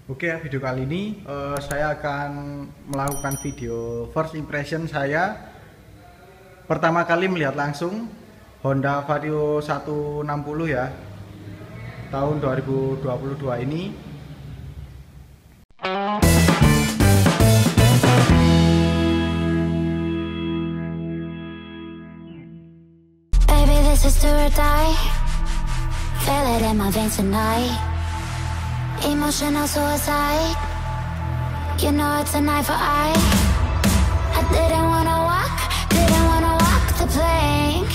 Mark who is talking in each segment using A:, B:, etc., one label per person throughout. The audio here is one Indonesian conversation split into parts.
A: Oke, video kali ini saya akan melakukan video first impression saya pertama kali melihat langsung Honda Vario 160 ya, tahun 2022 ini.
B: Baby, this is do or die. Feel it in my veins tonight. Emotional suicide. You know it's a knife for eye. I didn't wanna walk the plank.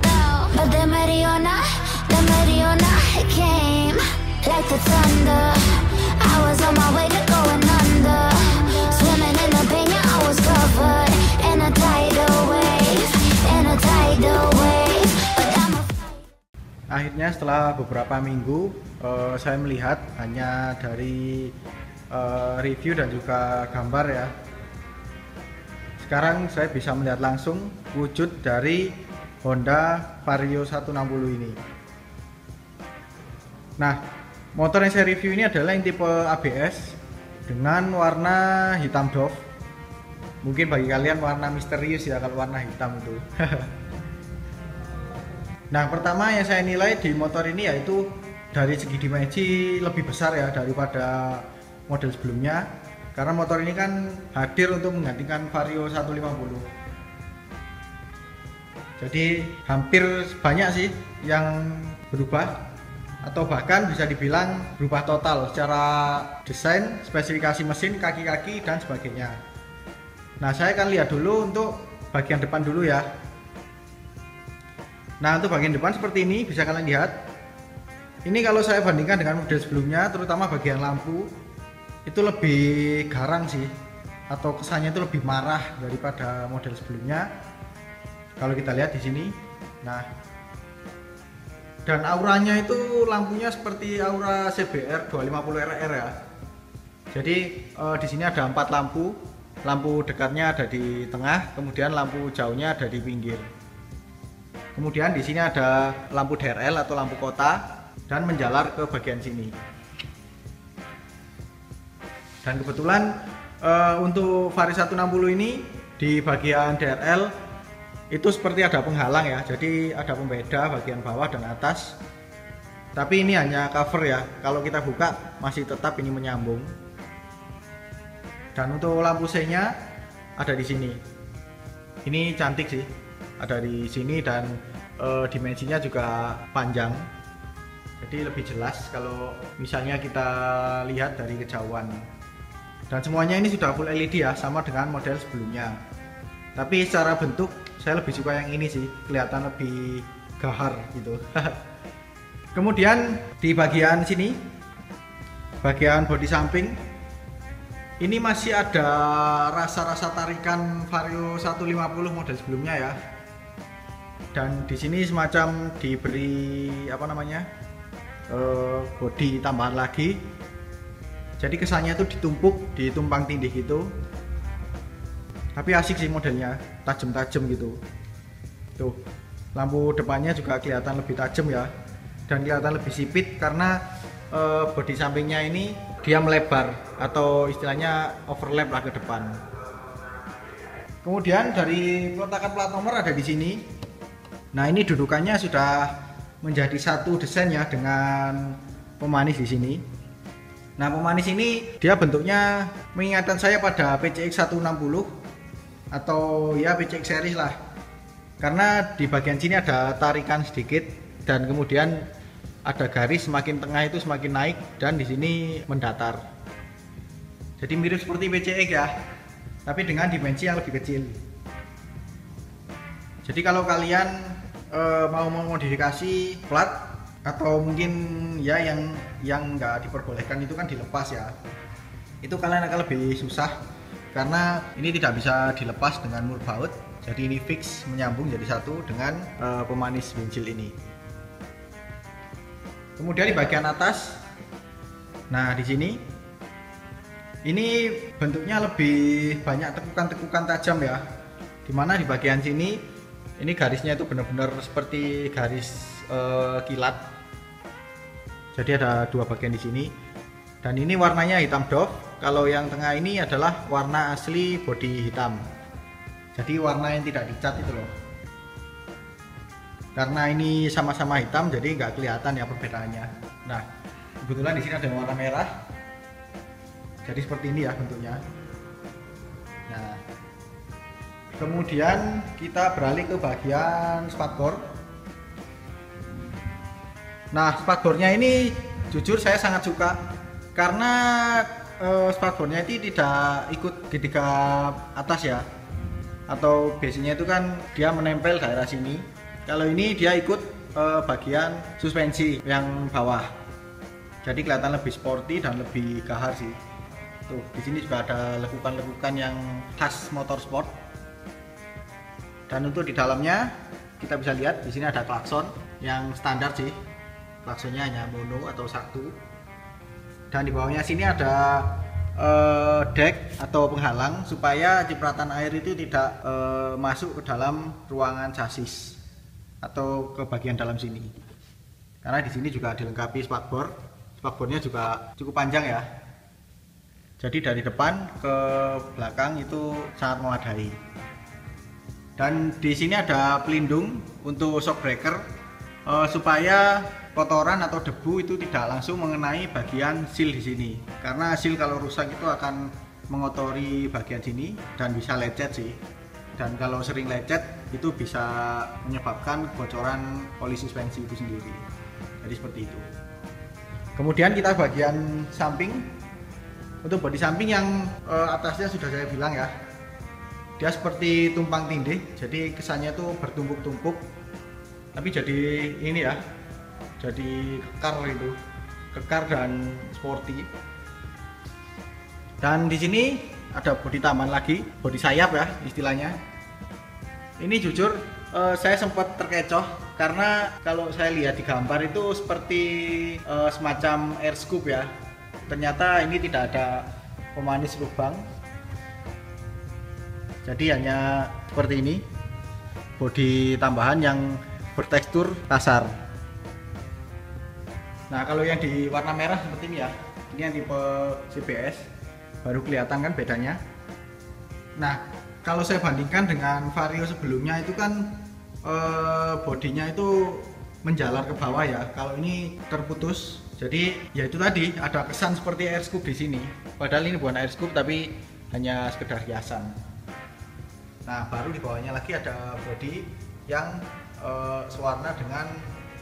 B: No, but the Mariona, it came like the thunder. I was on my way to going under. Swimming in the pain, yeah, I was covered in a tidal wave, But I'm
A: Akhirnya setelah beberapa minggu saya melihat hanya dari review dan juga gambar ya. Sekarang saya bisa melihat langsung wujud dari Honda Vario 160 ini. Nah, motor yang saya review ini adalah yang tipe ABS dengan warna hitam doff. Mungkin bagi kalian warna misterius ya kalau warna hitam itu. Nah, pertama yang saya nilai di motor ini yaitu dari segi dimensi lebih besar ya daripada model sebelumnya, karena motor ini kan hadir untuk menggantikan Vario 150. Jadi hampir banyak sih yang berubah, atau bahkan bisa dibilang berubah total secara desain, spesifikasi mesin, kaki-kaki dan sebagainya. Nah, saya akan lihat dulu untuk bagian depan dulu ya. Nah, untuk bagian depan seperti ini bisa kalian lihat. Ini kalau saya bandingkan dengan model sebelumnya, terutama bagian lampu itu lebih garang sih, atau kesannya itu lebih marah daripada model sebelumnya. Kalau kita lihat di sini, nah, dan auranya itu lampunya seperti aura CBR 250 RR ya. Jadi di sini ada 4 lampu. Lampu dekatnya ada di tengah, kemudian lampu jauhnya ada di pinggir. Kemudian di sini ada lampu DRL atau lampu kota dan menjalar ke bagian sini. Dan kebetulan untuk Vario 160 ini di bagian DRL itu seperti ada penghalang ya. Jadi ada pembeda bagian bawah dan atas. Tapi ini hanya cover ya. Kalau kita buka masih tetap ini menyambung. Dan untuk lampu C-nya ada di sini. Ini cantik sih. Ada di sini dan dimensinya juga panjang. Jadi lebih jelas kalau misalnya kita lihat dari kejauhan. Dan semuanya ini sudah full LED ya, sama dengan model sebelumnya. Tapi secara bentuk saya lebih suka yang ini sih, kelihatan lebih gahar gitu. Kemudian di bagian sini, bagian bodi samping, ini masih ada rasa-rasa tarikan Vario 150 model sebelumnya ya. Dan di sini semacam diberi apa namanya, bodi tambahan lagi. Jadi kesannya itu ditumpang tindih gitu. Tapi asik sih modelnya, tajam-tajam gitu. Tuh, lampu depannya juga kelihatan lebih tajam ya, dan kelihatan lebih sipit karena bodi sampingnya ini dia melebar atau istilahnya overlap lah ke depan. Kemudian dari peletakan plat nomor ada di sini. Nah, ini dudukannya sudah menjadi satu desain ya dengan pemanis di sini. Nah, pemanis ini dia bentuknya mengingatkan saya pada PCX 160 atau ya PCX series lah. Karena di bagian sini ada tarikan sedikit dan kemudian ada garis semakin tengah itu semakin naik dan di sini mendatar. Jadi mirip seperti PCX ya, tapi dengan dimensi yang lebih kecil. Jadi kalau kalian mau memodifikasi plat atau mungkin ya yang nggak diperbolehkan itu kan dilepas ya, itu kalian akan lebih susah karena ini tidak bisa dilepas dengan mur baut. Jadi ini fix menyambung jadi satu dengan pemanis windshield ini. Kemudian di bagian atas, nah di sini ini bentuknya lebih banyak tekukan-tekukan tajam ya, dimana di bagian sini ini garisnya itu benar-benar seperti garis kilat. Jadi ada dua bagian di sini Dan ini warnanya hitam doff. Kalau yang tengah ini adalah warna asli bodi hitam. Jadi warna yang tidak dicat itu loh. Karena ini sama-sama hitam, jadi nggak kelihatan ya perbedaannya. Nah, kebetulan di sini ada yang warna merah. Jadi seperti ini ya bentuknya. Nah, kemudian kita beralih ke bagian spakbor. Nah, spakbornya ini jujur saya sangat suka karena spakbornya itu tidak ikut di tiga atas ya, atau biasanya itu kan dia menempel daerah sini. Kalau ini dia ikut bagian suspensi yang bawah, jadi kelihatan lebih sporty dan lebih gahar sih. Tuh di sini juga ada lekukan-lekukan yang khas motorsport. Dan untuk di dalamnya kita bisa lihat di sini ada klakson yang standar sih, klaksonnya hanya mono atau satu. Dan di bawahnya sini ada deck atau penghalang supaya cipratan air itu tidak masuk ke dalam ruangan chassis atau ke bagian dalam sini. Karena di sini juga dilengkapi spakbor. Spakbornya juga cukup panjang ya. Jadi dari depan ke belakang itu sangat memadai. Dan di sini ada pelindung untuk shock breaker supaya kotoran atau debu itu tidak langsung mengenai bagian seal di sini. Karena seal kalau rusak itu akan mengotori bagian sini dan bisa lecet sih. Dan kalau sering lecet itu bisa menyebabkan kebocoran oli suspensi itu sendiri. Jadi seperti itu. Kemudian kita bagian samping. Untuk bodi samping yang atasnya sudah saya bilang ya, dia seperti tumpang tindih. Jadi kesannya itu bertumpuk-tumpuk. Tapi jadi ini ya, jadi kekar itu, kekar dan sporty. Dan di sini ada bodi taman lagi, bodi sayap ya istilahnya. Ini jujur saya sempat terkecoh karena kalau saya lihat di gambar itu seperti semacam air scoop ya. Ternyata ini tidak ada pemanis lubang. Jadi hanya seperti ini, bodi tambahan yang bertekstur kasar. Nah, kalau yang di warna merah seperti ini ya, ini yang tipe CBS, baru kelihatan kan bedanya. Nah, kalau saya bandingkan dengan Vario sebelumnya itu kan bodinya itu menjalar ke bawah ya. Kalau ini terputus, jadi ya itu tadi ada kesan seperti air scoop di sini. Padahal ini bukan air scoop tapi hanya sekedar hiasan. Nah, baru di bawahnya lagi ada bodi yang sewarna dengan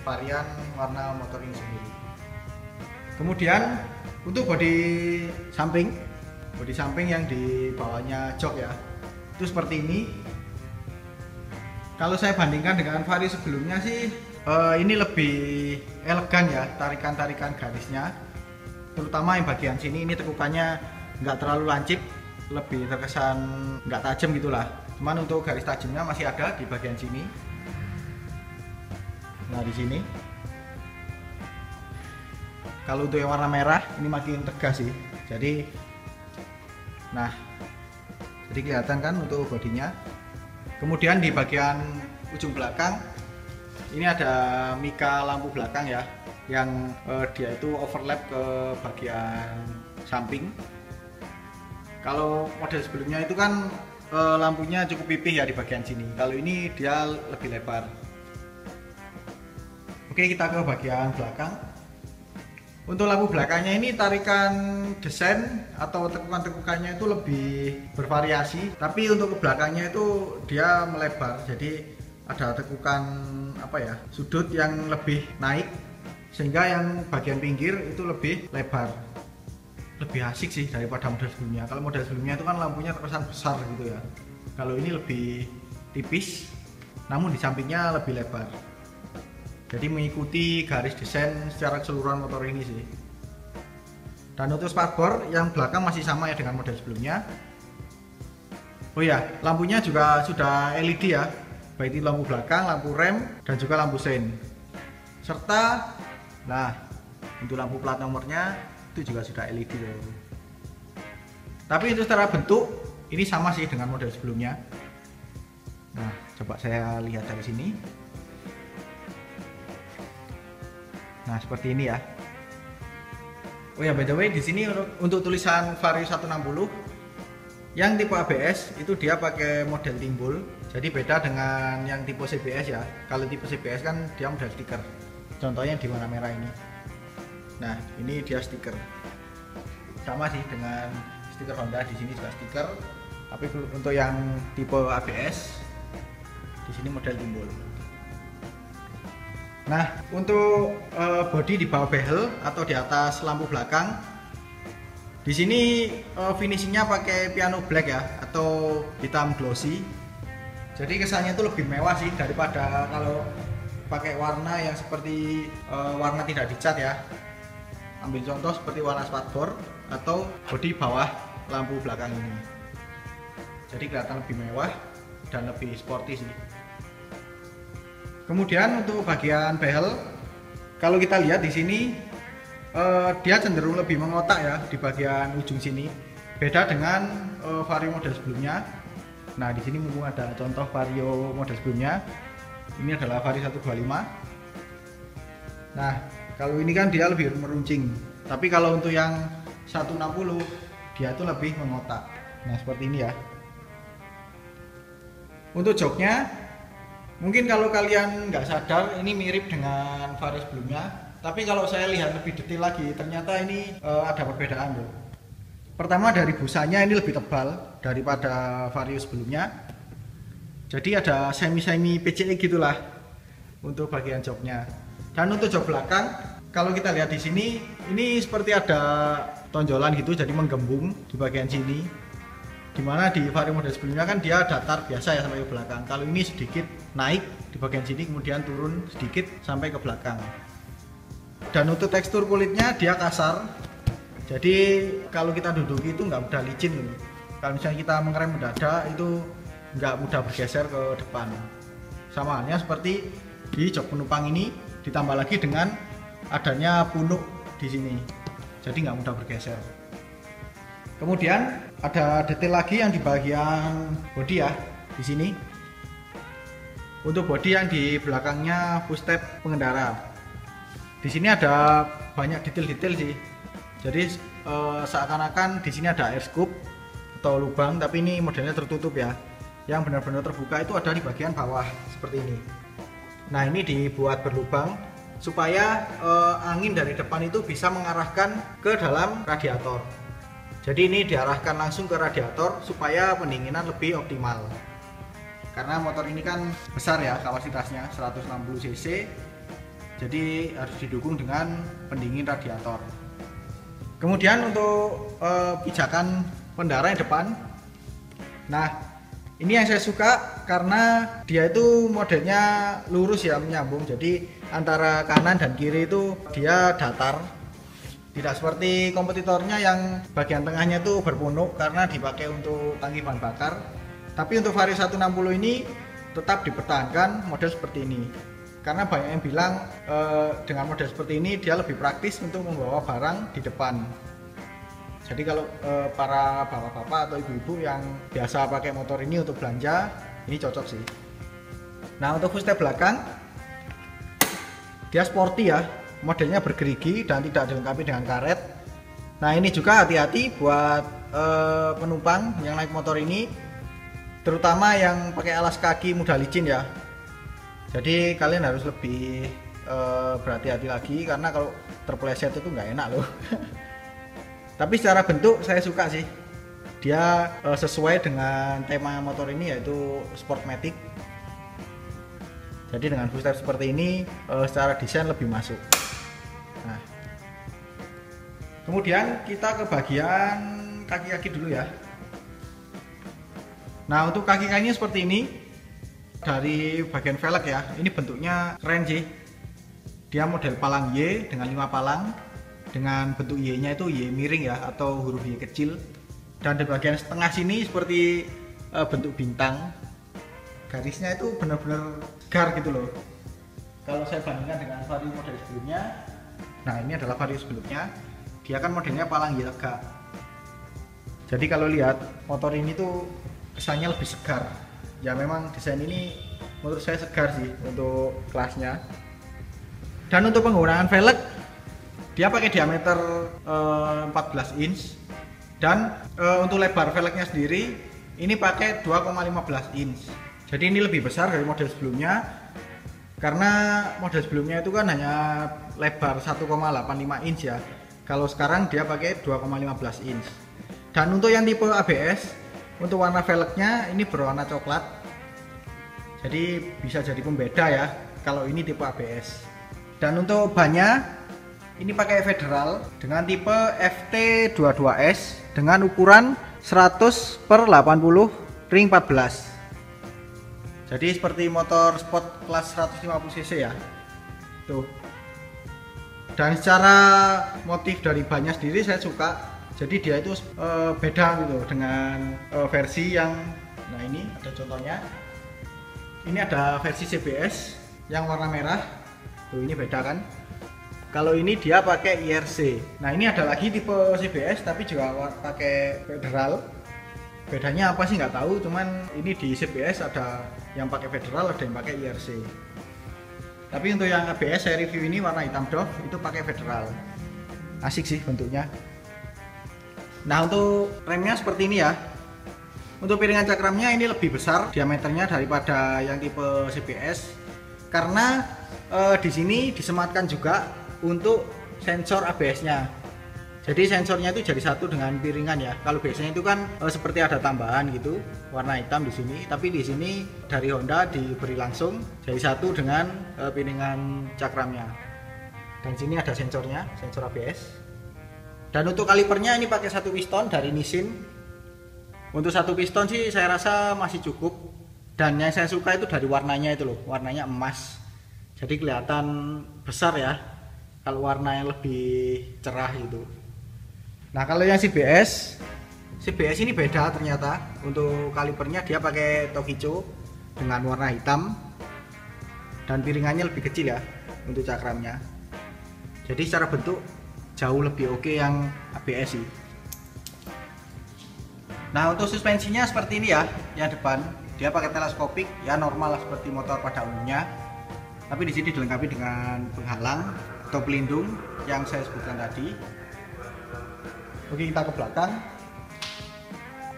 A: varian warna motor ini sendiri. Kemudian untuk bodi samping yang di bawahnya jok ya, itu seperti ini. Kalau saya bandingkan dengan Vario sebelumnya sih ini lebih elegan ya, tarikan-tarikan garisnya, terutama yang bagian sini ini tekukannya nggak terlalu lancip, lebih terkesan nggak tajam gitulah. Cuman untuk garis tajamnya masih ada di bagian sini. Nah, di sini kalau untuk yang warna merah ini makin tegas sih. Jadi kelihatan kan untuk bodinya. Kemudian di bagian ujung belakang ini ada mika lampu belakang ya, yang dia itu overlap ke bagian samping. Kalau model sebelumnya itu kan lampunya cukup pipih ya di bagian sini. Kalau ini dia lebih lebar. Oke, kita ke bagian belakang. Untuk lampu belakangnya ini tarikan desain atau tekukan-tekukannya itu lebih bervariasi, tapi untuk ke belakangnya itu dia melebar. Jadi ada tekukan sudut yang lebih naik, sehingga yang bagian pinggir itu lebih lebar. Lebih asik sih daripada model sebelumnya. Kalau model sebelumnya itu kan lampunya terkesan besar gitu ya. Kalau ini lebih tipis, namun di sampingnya lebih lebar. Jadi mengikuti garis desain secara keseluruhan motor ini sih. Dan untuk spakbor yang belakang masih sama ya dengan model sebelumnya. Oh ya, lampunya juga sudah LED ya, baik itu lampu belakang, lampu rem, dan juga lampu sein. Serta, untuk lampu plat nomornya itu juga sudah LED loh. Tapi untuk secara bentuk ini sama sih dengan model sebelumnya. Nah, coba saya lihat dari sini. Nah, seperti ini ya. Oh ya, by the way, di sini untuk tulisan Vario 160 yang tipe ABS itu dia pakai model timbul. Jadi beda dengan yang tipe CBS ya. Kalau tipe CBS kan dia model stiker. Contohnya di warna merah ini. Nah, ini dia stiker. Sama sih dengan stiker Honda, di sini juga stiker. Tapi untuk yang tipe ABS di sini model timbul. Nah, untuk bodi di bawah behel atau di atas lampu belakang, di sini finishingnya pakai piano black ya, atau hitam glossy. Jadi kesannya itu lebih mewah sih daripada kalau pakai warna yang seperti warna tidak dicat ya. Ambil contoh seperti warna spatbor atau bodi bawah lampu belakang ini. Jadi kelihatan lebih mewah dan lebih sporty sih. Kemudian untuk bagian behel, kalau kita lihat di sini dia cenderung lebih mengotak ya di bagian ujung sini. Beda dengan Vario model sebelumnya. Nah, di sini mumpung ada contoh Vario model sebelumnya. Ini adalah Vario 125. Nah, kalau ini kan dia lebih meruncing. Tapi kalau untuk yang 160 dia itu lebih mengotak. Nah, seperti ini ya. Untuk joknya, mungkin kalau kalian nggak sadar ini mirip dengan Vario sebelumnya, tapi kalau saya lihat lebih detail lagi ternyata ini ada perbedaan loh. Pertama dari busanya ini lebih tebal daripada Vario sebelumnya, jadi ada semi PCE gitulah untuk bagian joknya. Dan untuk jok belakang, kalau kita lihat di sini ini seperti ada tonjolan gitu, jadi menggembung di bagian sini. Dimana di Vario model sebelumnya kan dia datar biasa ya sampai ke belakang. Kalau ini sedikit naik di bagian sini, kemudian turun sedikit sampai ke belakang. Dan untuk tekstur kulitnya dia kasar. Jadi kalau kita duduki itu nggak mudah licin gitu. Kalau misalnya kita mengerem mendadak itu nggak mudah bergeser ke depan. Sama halnya seperti di jok penumpang ini, ditambah lagi dengan adanya punuk di sini. Jadi nggak mudah bergeser. Kemudian ada detail lagi yang di bagian bodi ya, di sini. Untuk bodi yang di belakangnya footstep pengendara. Di sini ada banyak detail-detail sih. Jadi seakan-akan di sini ada air scoop atau lubang, tapi ini modelnya tertutup ya. Yang benar-benar terbuka itu ada di bagian bawah seperti ini. Nah, ini dibuat berlubang supaya angin dari depan itu bisa mengarahkan ke dalam radiator. Jadi ini diarahkan langsung ke radiator supaya pendinginan lebih optimal. Karena motor ini kan besar ya kapasitasnya 160 cc. Jadi harus didukung dengan pendingin radiator. Kemudian untuk pijakan pengendara yang depan. Nah, ini yang saya suka karena dia itu modelnya lurus ya, menyambung. Jadi antara kanan dan kiri itu dia datar. Tidak seperti kompetitornya yang bagian tengahnya itu berpunuk karena dipakai untuk tangki bahan bakar. Tapi untuk Vario 160 ini tetap dipertahankan model seperti ini. Karena banyak yang bilang dengan model seperti ini dia lebih praktis untuk membawa barang di depan. Jadi kalau para bapak-bapak atau ibu-ibu yang biasa pakai motor ini untuk belanja, ini cocok sih. Nah, untuk footstep belakang dia sporty ya. Modelnya bergerigi dan tidak dilengkapi dengan karet. Nah, ini juga hati-hati buat penumpang yang naik motor ini, terutama yang pakai alas kaki mudah licin ya. Jadi kalian harus lebih berhati-hati lagi karena kalau terpeleset itu nggak enak loh. Tapi secara bentuk saya suka sih. Dia sesuai dengan tema motor ini yaitu Sportmatic. Jadi dengan footstep seperti ini secara desain lebih masuk. Nah, kemudian kita ke bagian kaki-kaki dulu ya. Nah, untuk kaki-kakinya seperti ini. Dari bagian velg ya, ini bentuknya keren sih. Dia model palang Y dengan 5 palang. Dengan bentuk Y nya itu Y miring ya, atau huruf Y kecil. Dan di bagian setengah sini seperti bentuk bintang. Garisnya itu benar-benar segar gitu loh. Kalau saya bandingkan dengan Vario model sebelumnya, nah ini adalah Vario sebelumnya, dia kan modelnya palang Y tegak. Jadi kalau lihat motor ini tuh kesannya lebih segar. Ya memang desain ini menurut saya segar sih untuk kelasnya. Dan untuk penggunaan velg, Dia pakai diameter 14 inch dan untuk lebar velgnya sendiri ini pakai 2,15 inch. Jadi ini lebih besar dari model sebelumnya, karena model sebelumnya itu kan hanya lebar 1,85 inch ya. Kalau sekarang dia pakai 2,15 inch. Dan untuk yang tipe ABS, untuk warna velgnya ini berwarna coklat. Jadi bisa jadi pembeda ya kalau ini tipe ABS. Dan untuk bannya ini pakai Federal dengan tipe FT22S dengan ukuran 100/80 ring 14. Jadi seperti motor sport kelas 150 cc ya. Tuh. Dan secara motif dari bannya sendiri saya suka. Jadi dia itu beda gitu dengan versi yang, nah ini ada contohnya. Ini ada versi CBS yang warna merah. Tuh ini beda kan. Kalau ini dia pakai IRC. Nah ini ada lagi tipe CBS tapi juga pakai Federal. Bedanya apa sih nggak tahu, cuman ini di CBS ada yang pakai Federal, ada yang pakai IRC. Tapi untuk yang ABS saya review ini warna hitam doff, itu pakai Federal. Asik sih bentuknya. Nah untuk remnya seperti ini ya. Untuk piringan cakramnya ini lebih besar diameternya daripada yang tipe CBS, karena di sini disematkan juga untuk sensor ABS-nya. Jadi sensornya itu jadi satu dengan piringan ya. Kalau biasanya itu kan seperti ada tambahan gitu, warna hitam di sini. Tapi di sini dari Honda diberi langsung jadi satu dengan piringan cakramnya. Dan sini ada sensornya, sensor ABS. Dan untuk kalipernya ini pakai satu piston dari Nissin. Untuk satu piston sih saya rasa masih cukup. Dan yang saya suka itu dari warnanya itu loh, warnanya emas. Jadi kelihatan besar ya. Kalau warna yang lebih cerah itu. Nah kalau yang CBS ini beda ternyata. Untuk kalipernya dia pakai Tokicho dengan warna hitam. Dan piringannya lebih kecil ya untuk cakramnya. Jadi secara bentuk jauh lebih oke yang ABS sih. Nah untuk suspensinya seperti ini ya, yang depan dia pakai teleskopik ya, normal lah seperti motor pada umumnya. Tapi di sini dilengkapi dengan penghalang atau pelindung yang saya sebutkan tadi. Oke kita ke belakang.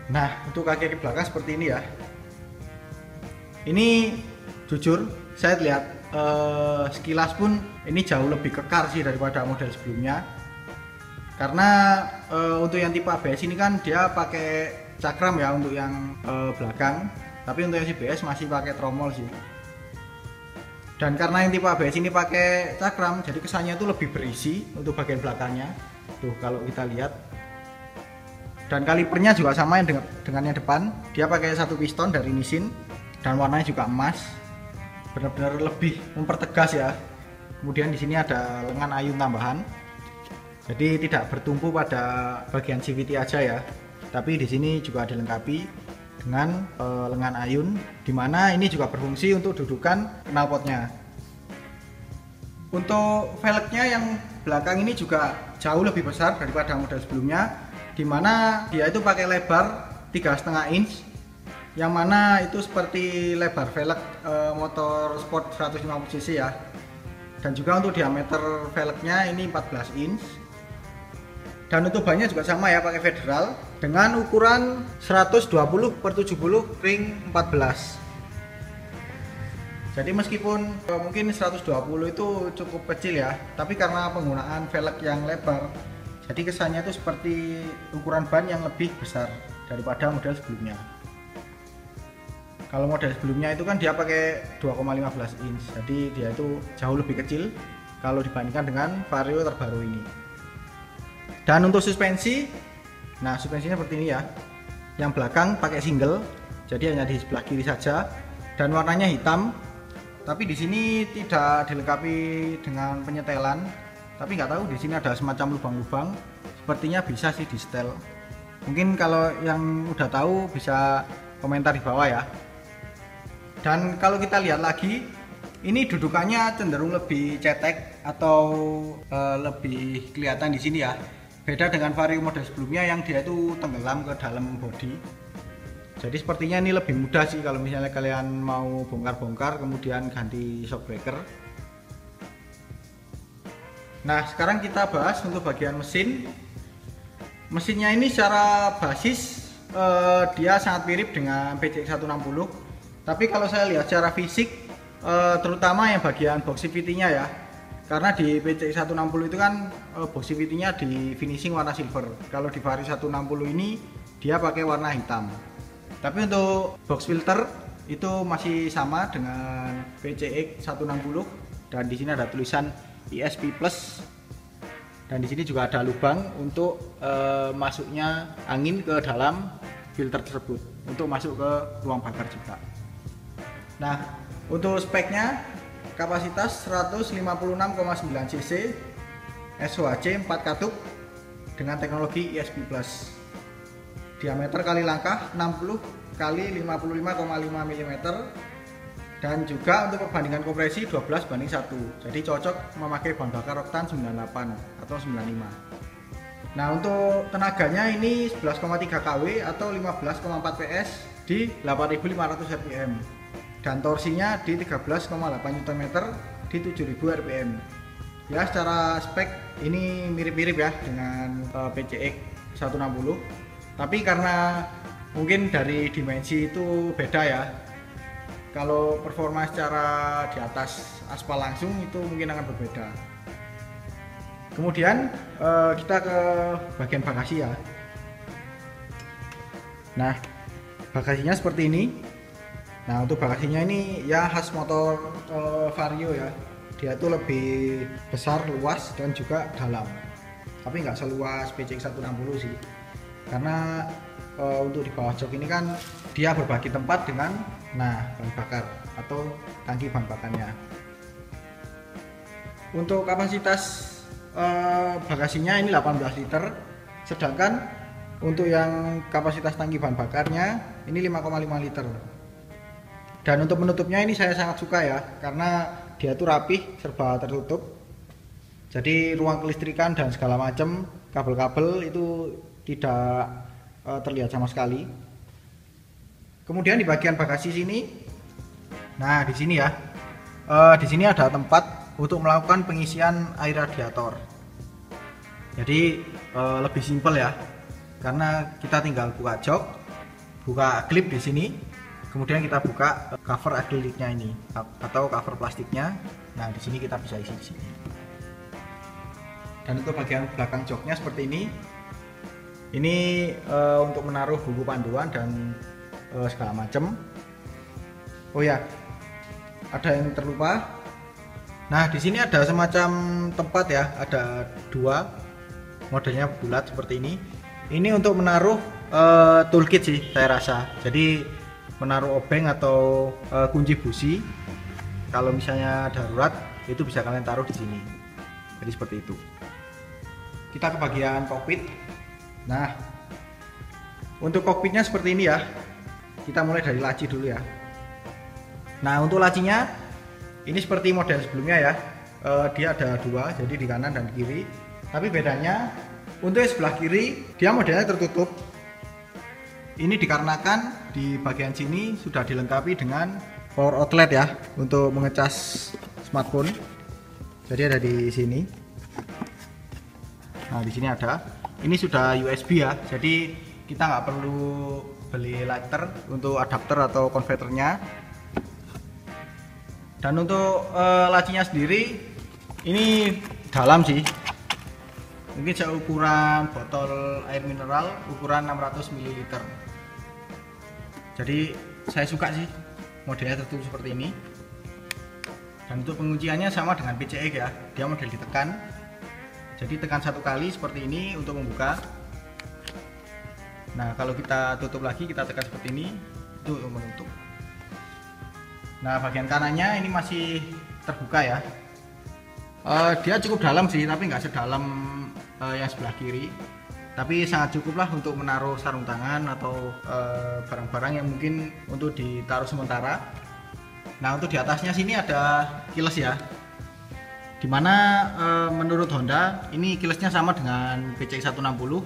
A: Nah untuk kaki belakang seperti ini ya. Ini jujur saya lihat sekilas pun ini jauh lebih kekar sih daripada model sebelumnya. Karena untuk yang tipe ABS ini kan dia pakai cakram ya untuk yang belakang, tapi untuk yang CBS masih pakai tromol sih. Dan karena yang tipe ABS ini pakai cakram, jadi kesannya itu lebih berisi untuk bagian belakangnya. Tuh kalau kita lihat. Dan kalipernya juga sama yang dengan yang depan, dia pakai satu piston dari Nissin dan warnanya juga emas. Benar-benar lebih mempertegas ya. Kemudian di sini ada lengan ayun tambahan. Jadi tidak bertumpu pada bagian CVT aja ya, tapi di sini juga dilengkapi dengan lengan ayun, dimana ini juga berfungsi untuk dudukan knalpotnya. Untuk velgnya yang belakang ini juga jauh lebih besar daripada model sebelumnya, dimana dia itu pakai lebar 3,5 inch, yang mana itu seperti lebar velg motor sport 150 cc ya. Dan juga untuk diameter velgnya ini 14 inch. Dan untuk bannya juga sama ya, pakai Federal dengan ukuran 120/70 ring 14. Jadi meskipun mungkin 120 itu cukup kecil ya, tapi karena penggunaan velg yang lebar, jadi kesannya itu seperti ukuran ban yang lebih besar daripada model sebelumnya. Kalau model sebelumnya itu kan dia pakai 2,15 inch, jadi dia itu jauh lebih kecil kalau dibandingkan dengan Vario terbaru ini. Dan untuk suspensi, nah suspensinya seperti ini ya. Yang belakang pakai single, jadi hanya di sebelah kiri saja, dan warnanya hitam. Tapi di sini tidak dilengkapi dengan penyetelan. Tapi nggak tahu di sini ada semacam lubang-lubang. Sepertinya bisa sih di setel. Mungkin kalau yang udah tahu bisa komentar di bawah ya. Dan kalau kita lihat lagi, ini dudukannya cenderung lebih cetek atau lebih kelihatan di sini ya. Beda dengan Vario model sebelumnya yang dia itu tenggelam ke dalam bodi. Jadi sepertinya ini lebih mudah sih kalau misalnya kalian mau bongkar-bongkar kemudian ganti shock breaker. Nah, sekarang kita bahas untuk bagian mesin. Mesinnya ini secara basis dia sangat mirip dengan PCX 160. Tapi kalau saya lihat secara fisik, terutama yang bagian boxivity-nya ya, karena di PCX 160 itu kan boxivity-nya di finishing warna silver. Kalau di Vario 160 ini dia pakai warna hitam. Tapi untuk box filter itu masih sama dengan PCX 160 dan di sini ada tulisan ESP Plus. Dan di sini juga ada lubang untuk masuknya angin ke dalam filter tersebut untuk masuk ke ruang bakar juga. Nah, untuk speknya kapasitas 156,9 cc, SOHC 4 katup dengan teknologi ESP Plus. Diameter kali langkah 60 kali 55,5 mm dan juga untuk perbandingan kompresi 12:1. Jadi cocok memakai bahan bakar oktan 98 atau 95. Nah, untuk tenaganya ini 11,3 kW atau 15,4 PS di 8.500 rpm. Dan torsinya di 13,8 Nm di 7.000 rpm. Ya, secara spek ini mirip-mirip ya dengan PCX 160. Tapi karena mungkin dari dimensi itu beda ya. Kalau performa secara di atas aspal langsung itu mungkin akan berbeda. Kemudian kita ke bagian bagasi ya. Nah, bagasinya seperti ini. Nah, untuk bagasinya ini ya khas motor Vario ya. Dia itu lebih besar, luas dan juga dalam. Tapi nggak seluas PCX 160 sih. Karena untuk di bawah jok ini kan dia berbagi tempat dengan bahan bakar atau tangki bahan bakarnya. Untuk kapasitas bagasinya ini 18 liter, sedangkan untuk yang kapasitas tangki bahan bakarnya ini 5,5 liter. Dan untuk penutupnya ini saya sangat suka ya, karena dia tuh rapih, serba tertutup. Jadi ruang kelistrikan dan segala macam kabel-kabel itu tidak terlihat sama sekali. Kemudian di bagian bagasi sini, nah di sini ya, di sini ada tempat untuk melakukan pengisian air radiator. Jadi lebih simpel ya, karena kita tinggal buka jok, buka klip di sini, kemudian kita buka cover akriliknya ini atau cover plastiknya. Nah, di sini kita bisa isi di sini. Dan untuk bagian belakang joknya seperti ini. Ini untuk menaruh buku panduan dan segala macam. Oh ya, ada yang terlupa. Nah, di sini ada semacam tempat ya, ada dua, modelnya bulat seperti ini. Ini untuk menaruh toolkit sih saya rasa. Jadi menaruh obeng atau kunci busi. Kalau misalnya darurat itu bisa kalian taruh di sini. Jadi seperti itu. Kita ke bagian kokpit. Nah, untuk kokpitnya seperti ini ya. Kita mulai dari laci dulu ya. Nah, untuk lacinya ini seperti model sebelumnya ya. Dia ada dua, jadi di kanan dan di kiri. Tapi bedanya untuk yang sebelah kiri dia modelnya tertutup. Ini dikarenakan di bagian sini sudah dilengkapi dengan power outlet ya untuk mengecas smartphone. Jadi ada di sini. Nah, di sini ada. Ini sudah USB ya, jadi kita nggak perlu beli lighter untuk adapter atau konverternya. Dan untuk lacinya sendiri ini dalam sih, mungkin seukuran botol air mineral ukuran 600 ml. Jadi saya suka sih modelnya tertutup seperti ini. Dan untuk pengunciannya sama dengan PCX ya, dia model ditekan. Jadi tekan satu kali seperti ini untuk membuka. Nah, kalau kita tutup lagi, kita tekan seperti ini itu untuk menutup. Nah, bagian kanannya ini masih terbuka ya. Dia cukup dalam sih, tapi nggak sedalam yang sebelah kiri. Tapi sangat cukup lah untuk menaruh sarung tangan atau barang-barang yang mungkin untuk ditaruh sementara. Nah, untuk di atasnya sini ada kiles ya. Dimana menurut Honda ini kilesnya sama dengan PCX 160.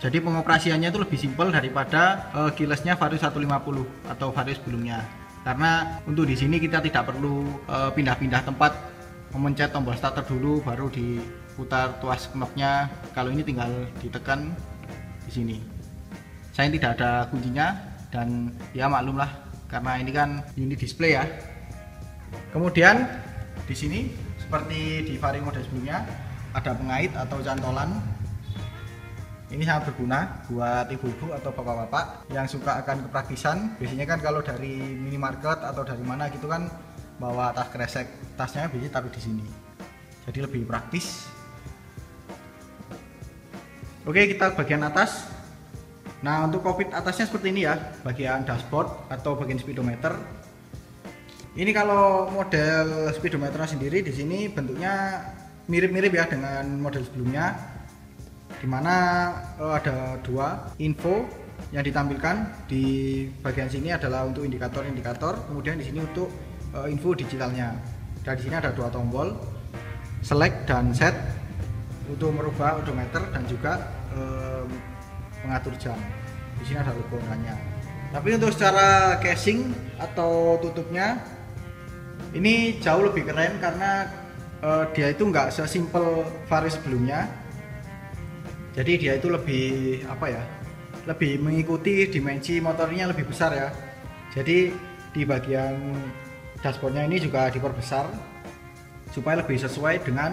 A: Jadi pengoperasiannya itu lebih simpel daripada kilesnya Vario 150 atau Vario sebelumnya. Karena untuk di sini kita tidak perlu pindah-pindah tempat, memencet tombol starter dulu baru putar tuas knopnya. Kalau ini tinggal ditekan di sini. Saya tidak ada kuncinya dan ya maklum lah karena ini kan unit display ya. Kemudian di sini seperti di Vario model sebelumnya ada pengait atau cantolan. Ini sangat berguna buat ibu-ibu atau bapak-bapak yang suka akan kepraktisan. Biasanya kan kalau dari minimarket atau dari mana gitu kan bawa tas kresek, tasnya biasanya taruh di sini. Jadi lebih praktis. Oke, kita bagian atas. Nah, untuk kokpit atasnya seperti ini ya, bagian dashboard atau bagian speedometer. Ini kalau model speedometernya sendiri di sini bentuknya mirip-mirip ya dengan model sebelumnya, dimana ada dua info yang ditampilkan. Di bagian sini adalah untuk indikator-indikator, kemudian di sini untuk info digitalnya. Dan di sini ada dua tombol, select dan set untuk merubah odometer dan juga mengatur jam. Di sini ada logo-nya. Tapi untuk secara casing atau tutupnya ini jauh lebih keren karena dia itu nggak sesimpel Vario sebelumnya. Jadi dia itu lebih apa ya? Lebih mengikuti dimensi motornya lebih besar ya. Jadi di bagian dashboardnya ini juga diperbesar supaya lebih sesuai dengan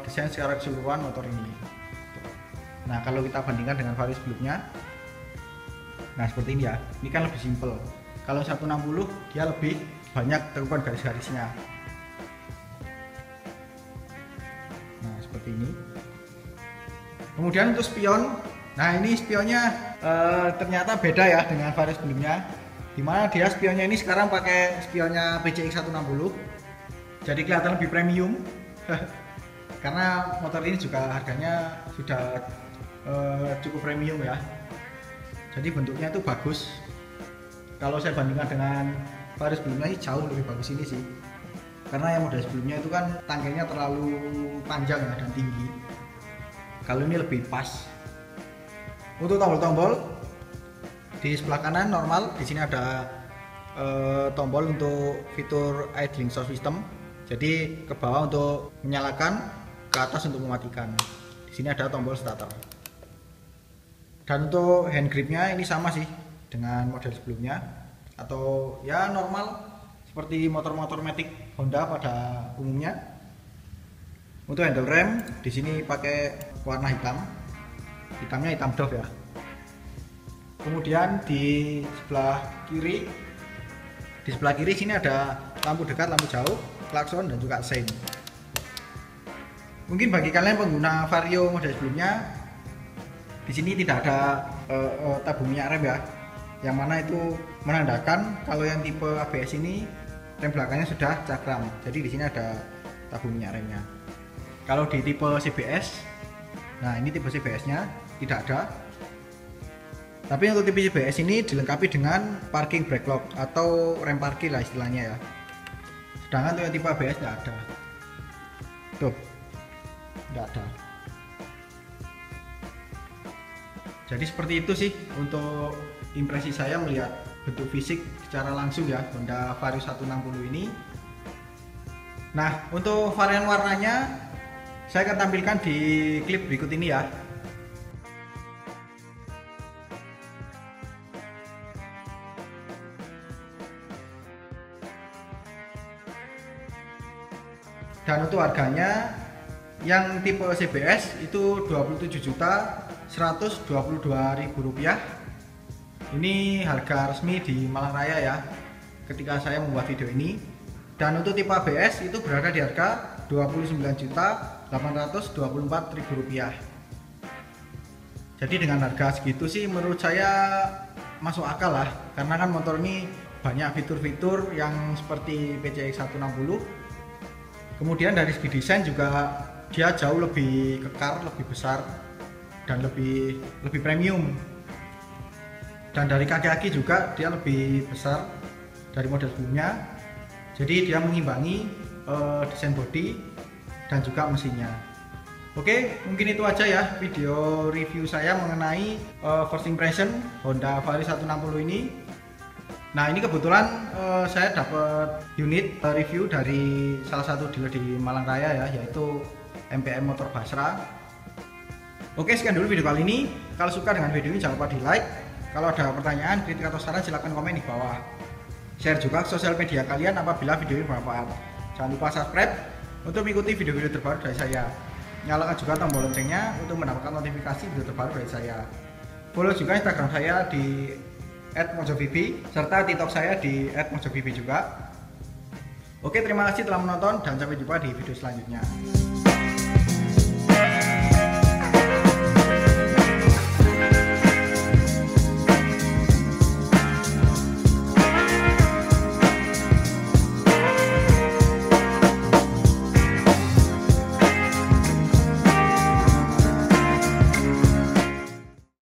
A: desain secara keseluruhan motor ini. Nah, kalau kita bandingkan dengan Vario sebelumnya, nah seperti ini ya, ini kan lebih simple. Kalau 160 dia lebih banyak tekukan garis-garisnya. Nah seperti ini. Kemudian untuk spion, nah ini spionnya ternyata beda ya dengan Vario sebelumnya, dimana dia spionnya ini sekarang pakai spionnya PCX 160, jadi kelihatan lebih premium. Karena motor ini juga harganya sudah cukup premium ya, jadi bentuknya itu bagus. Kalau saya bandingkan dengan Vario sebelumnya sih jauh lebih bagus ini sih, karena yang model sebelumnya itu kan tangkainya terlalu panjang ya dan tinggi. Kalau ini lebih pas. Untuk tombol-tombol di sebelah kanan normal, di sini ada tombol untuk fitur idling sound system, jadi ke bawah untuk menyalakan, ke atas untuk mematikan. Di sini ada tombol starter. Dan untuk hand gripnya ini sama sih dengan model sebelumnya, atau ya normal seperti motor-motor Matic Honda pada umumnya. Untuk handle rem di sini pakai warna hitam, hitamnya hitam Dove ya. Kemudian di sebelah kiri sini ada lampu dekat, lampu jauh, klakson dan juga sein. Mungkin bagi kalian pengguna Vario model sebelumnya, di sini tidak ada tabung minyak rem ya, yang mana itu menandakan kalau yang tipe ABS ini rem belakangnya sudah cakram. Jadi di sini ada tabung minyak remnya. Kalau di tipe CBS, nah ini tipe CBS-nya tidak ada. Tapi untuk tipe CBS ini dilengkapi dengan parking brake lock atau rem parkir lah istilahnya ya. Sedangkan untuk yang tipe ABS tidak ada. Tuh, tidak ada. Jadi seperti itu sih untuk impresi saya melihat bentuk fisik secara langsung ya Honda Vario 160 ini. Nah, untuk varian warnanya saya akan tampilkan di klip berikut ini ya. Dan untuk harganya yang tipe CBS itu Rp27.122.000. Ini harga resmi di Malang Raya ya ketika saya membuat video ini. Dan untuk tipe ABS itu berada di harga Rp29.824.000. Jadi dengan harga segitu sih menurut saya masuk akal lah, karena kan motor ini banyak fitur-fitur yang seperti PCX 160. Kemudian dari segi desain juga dia jauh lebih kekar, lebih besar dan lebih premium. Dan dari kaki-kaki juga dia lebih besar dari model sebelumnya. Jadi dia mengimbangi desain bodi dan juga mesinnya. Oke, mungkin itu aja ya video review saya mengenai first impression Honda Vario 160 ini. Nah, ini kebetulan saya dapat unit review dari salah satu dealer di Malang Raya ya, yaitu MPM Motor Basra. Oke, sekian dulu video kali ini. Kalau suka dengan video ini jangan lupa di like. Kalau ada pertanyaan, kritik atau saran silahkan komen di bawah. Share juga ke sosial media kalian apabila video ini bermanfaat. Jangan lupa subscribe untuk mengikuti video-video terbaru dari saya. Nyalakan juga tombol loncengnya untuk mendapatkan notifikasi video terbaru dari saya. Follow juga Instagram saya di @mojovibi serta TikTok saya di @mojovibi juga. Oke, terima kasih telah menonton dan sampai jumpa di video selanjutnya.